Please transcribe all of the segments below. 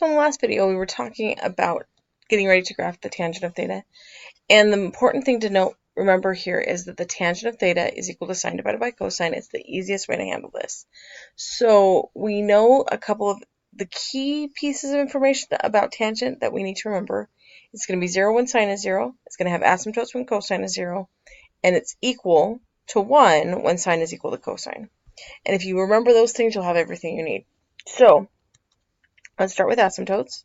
So in the last video, we were talking about getting ready to graph the tangent of theta. And the important thing to remember here is that the tangent of theta is equal to sine divided by cosine. It's the easiest way to handle this. So we know a couple of the key pieces of information about tangent that we need to remember. It's going to be 0 when sine is 0. It's going to have asymptotes when cosine is 0. And it's equal to 1 when sine is equal to cosine. And if you remember those things, you'll have everything you need. So let's start with asymptotes.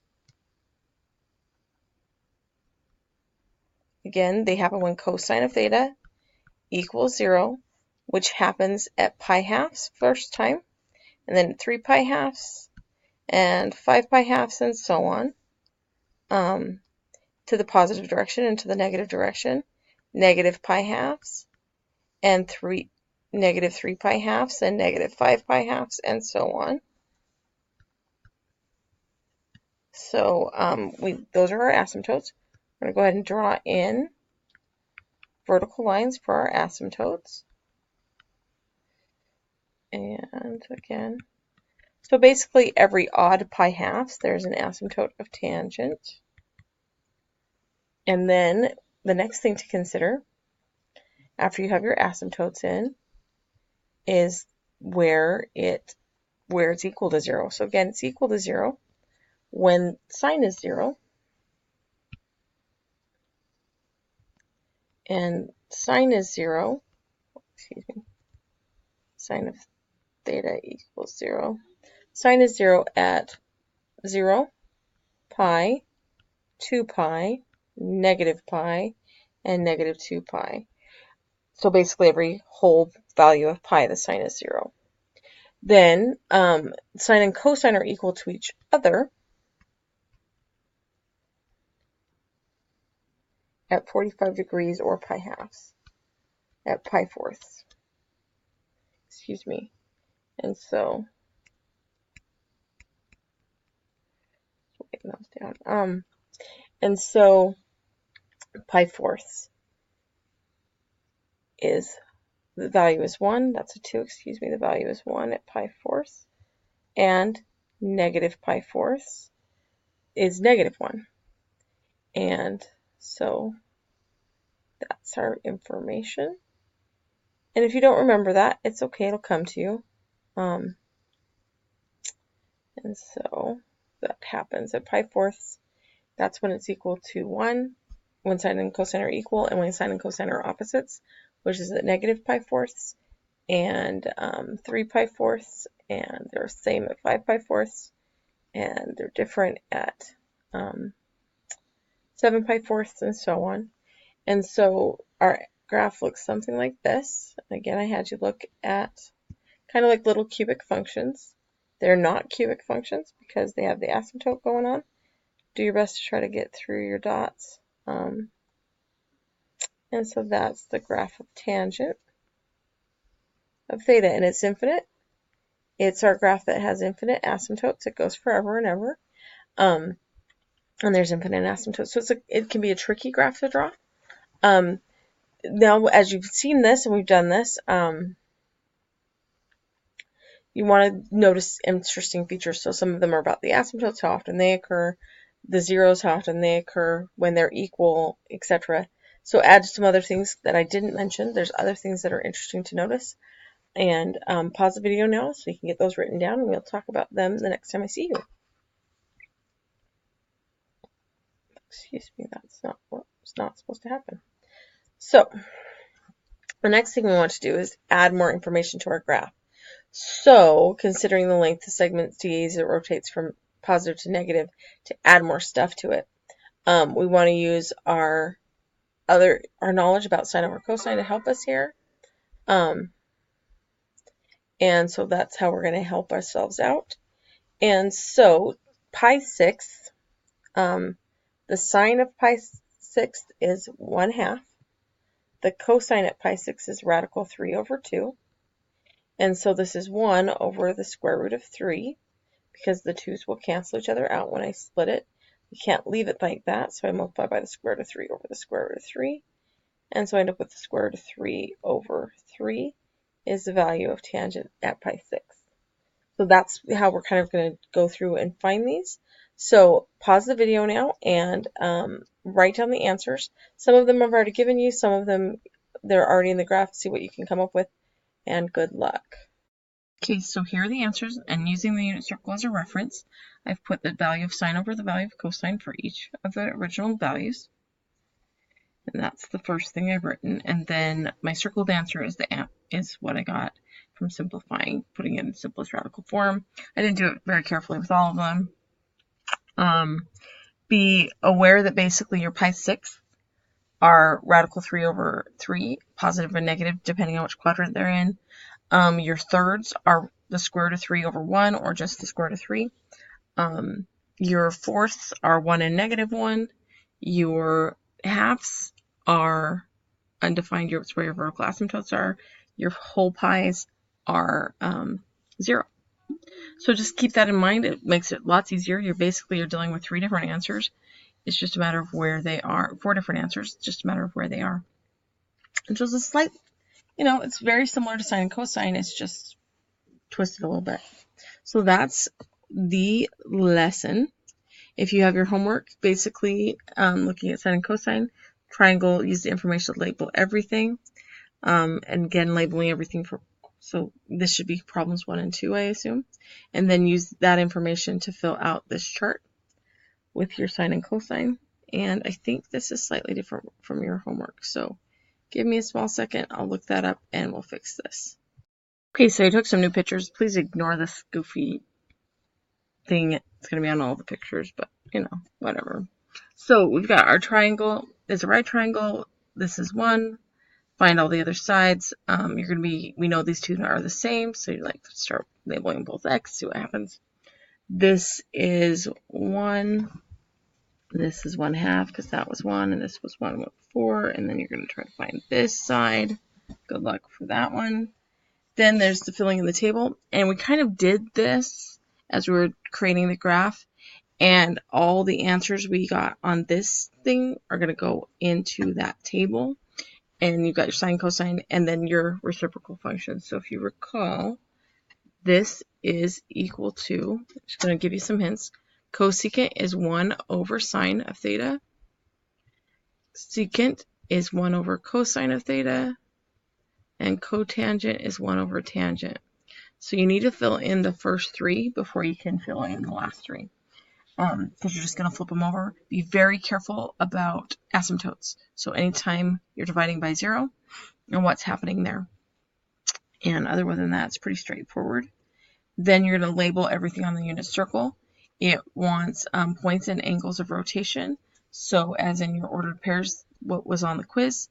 Again, they happen when cosine of theta equals 0, which happens at pi halves first time, and then 3 pi halves, and 5 pi halves, and so on, to the positive direction and to the negative direction, negative pi halves, and negative 3 pi halves, and negative 5 pi halves, and so on. So those are our asymptotes. We're going to go ahead and draw in vertical lines for our asymptotes. And again, so basically every odd pi halves, there's an asymptote of tangent. And then the next thing to consider after you have your asymptotes in is where it's equal to 0. So again, it's equal to 0 when sine is 0. And sine is 0, sine of theta equals 0. Sine is 0 at 0, pi, 2 pi, negative pi, and negative 2 pi. So basically every whole value of pi, the sine is 0. Then sine and cosine are equal to each other at 45 degrees or pi halves, at pi fourths. Excuse me. And so, writing those down. And so pi fourths is, the value is 1, that's a 2, excuse me, the value is 1 at pi fourths, and negative pi fourths is negative 1. And so that's our information. And if you don't remember that, it's okay, it'll come to you. And so that happens at pi fourths. That's when it's equal to 1, when sine and cosine are equal, and when sine and cosine are opposites, which is at negative pi fourths, and 3 pi fourths, and they're the same at 5 pi fourths, and they're different at 7 pi fourths, and so on. And so our graph looks something like this. Again, I had you look at kind of like little cubic functions. They're not cubic functions because they have the asymptote going on. Do your best to try to get through your dots. And so that's the graph of tangent of theta, and it's infinite. It's our graph that has infinite asymptotes. It goes forever and ever. And there's infinite asymptotes. So it can be a tricky graph to draw. Now, as you've seen this and we've done this, you want to notice interesting features. So some of them are about the asymptotes, how often they occur, the zeros, how often they occur, when they're equal, etc. So add some other things that I didn't mention. There's other things that are interesting to notice. And pause the video now so you can get those written down, and we'll talk about them the next time I see you. Excuse me, that's not what's not supposed to happen. So the next thing we want to do is add more information to our graph. So considering the length of segments d as it rotates from positive to negative, to add more stuff to it, we want to use our knowledge about sine over cosine to help us here. And so that's how we're going to help ourselves out. And so pi 6, the sine of pi 6 is 1/2. The cosine at pi 6 is radical 3 over 2. And so this is 1 over the square root of 3, because the 2's will cancel each other out when I split it. You can't leave it like that, so I multiply by the square root of 3 over the square root of 3. And so I end up with the square root of 3 over 3 is the value of tangent at pi 6. So that's how we're kind of going to go through and find these. So pause the video now and write down the answers. Some of them I've already given you, some of them they're already in the graph. See what you can come up with, and good luck. Okay, so here are the answers, and using the unit circle as a reference, I've put the value of sine over the value of cosine for each of the original values. And that's the first thing I've written. And then my circled answer is what I got from simplifying, putting it in simplest radical form. I didn't do it very carefully with all of them. Be aware that basically your pi 6 are radical 3 over 3, positive or negative, depending on which quadrant they're in. Your thirds are the square root of 3 over 1, or just the square root of 3. Your fourths are 1 and negative 1. Your halves are undefined. It's where your vertical asymptotes are. Your whole pies are 0. So just keep that in mind. It makes it lots easier. You're dealing with 3 different answers. It's just a matter of where they are. 4 different answers. It's just a matter of where they are. And so it's a slight, it's very similar to sine and cosine. It's just twisted a little bit. So that's the lesson. If you have your homework, basically looking at sine and cosine, triangle, use the information to label everything. And again, labeling everything so this should be problems 1 and 2, I assume. And then use that information to fill out this chart with your sine and cosine. And I think this is slightly different from your homework. So give me a small second. I'll look that up and we'll fix this. Okay, so I took some new pictures. Please ignore this goofy thing. It's going to be on all the pictures, but whatever. So we've got our triangle is a right triangle. This is 1. Find all the other sides. We know these two are the same, so you start labeling both x, see what happens. This is 1. This is 1/2 because that was 1, and this was 1 before, and then you're going to try to find this side. Good luck for that one. Then there's the filling in the table, and we kind of did this as we were creating the graph, and all the answers we got on this thing are going to go into that table. And you've got your sine, cosine, and then your reciprocal function. So if you recall, this is equal to, I'm just going to give you some hints. Cosecant is 1 over sine of theta. Secant is 1 over cosine of theta. And cotangent is 1 over tangent. So you need to fill in the first 3 before you can fill in the last 3. Because you're just going to flip them over. Be very careful about asymptotes. So anytime you're dividing by 0 and what's happening there. And other than that, it's pretty straightforward. Then you're going to label everything on the unit circle. It wants points and angles of rotation. So as in your ordered pairs, what was on the quiz,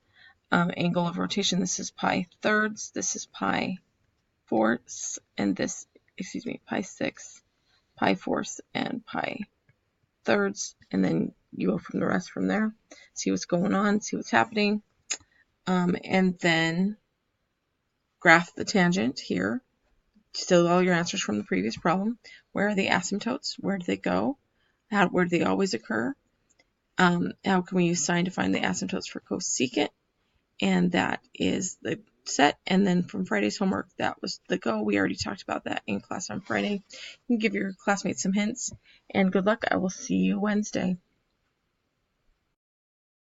angle of rotation, this is pi thirds, this is pi fourths, and this, pi sixths, pi fourths, and pi thirds, and then you go from the rest from there. See what's going on, see what's happening, and then graph the tangent here. Still all your answers from the previous problem. Where are the asymptotes? Where do they go? Where do they always occur? How can we use sine to find the asymptotes for cosecant? And that is the set. And then from Friday's homework, that was the go. We already talked about that in class on Friday. You can give your classmates some hints. And good luck. I will see you Wednesday.